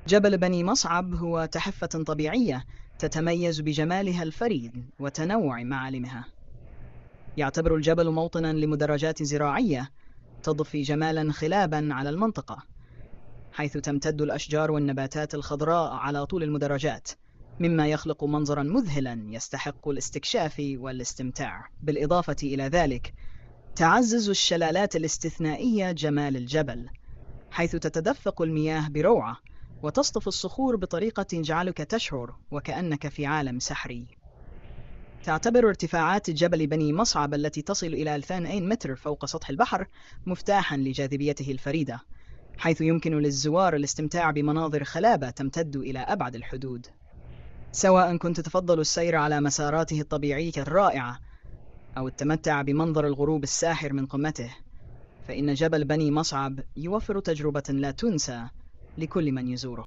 جبل بني مصعب هو تحفة طبيعية تتميز بجمالها الفريد وتنوع معالمها. يعتبر الجبل موطناً لمدرجات زراعية تضفي جمالاً خلاباً على المنطقة، حيث تمتد الأشجار والنباتات الخضراء على طول المدرجات، مما يخلق منظراً مذهلاً يستحق الاستكشاف والاستمتاع. بالإضافة إلى ذلك، تعزز الشلالات الاستثنائية جمال الجبل، حيث تتدفق المياه بروعة وتصطف الصخور بطريقة تجعلك تشعر وكأنك في عالم سحري. تعتبر ارتفاعات جبل بني مصعب التي تصل إلى 2000 متر فوق سطح البحر مفتاحاً لجاذبيته الفريدة، حيث يمكن للزوار الاستمتاع بمناظر خلابة تمتد إلى أبعد الحدود. سواء كنت تفضل السير على مساراته الطبيعية الرائعة أو التمتع بمنظر الغروب الساحر من قمته، فإن جبل بني مصعب يوفر تجربة لا تنسى لكل من يزوره.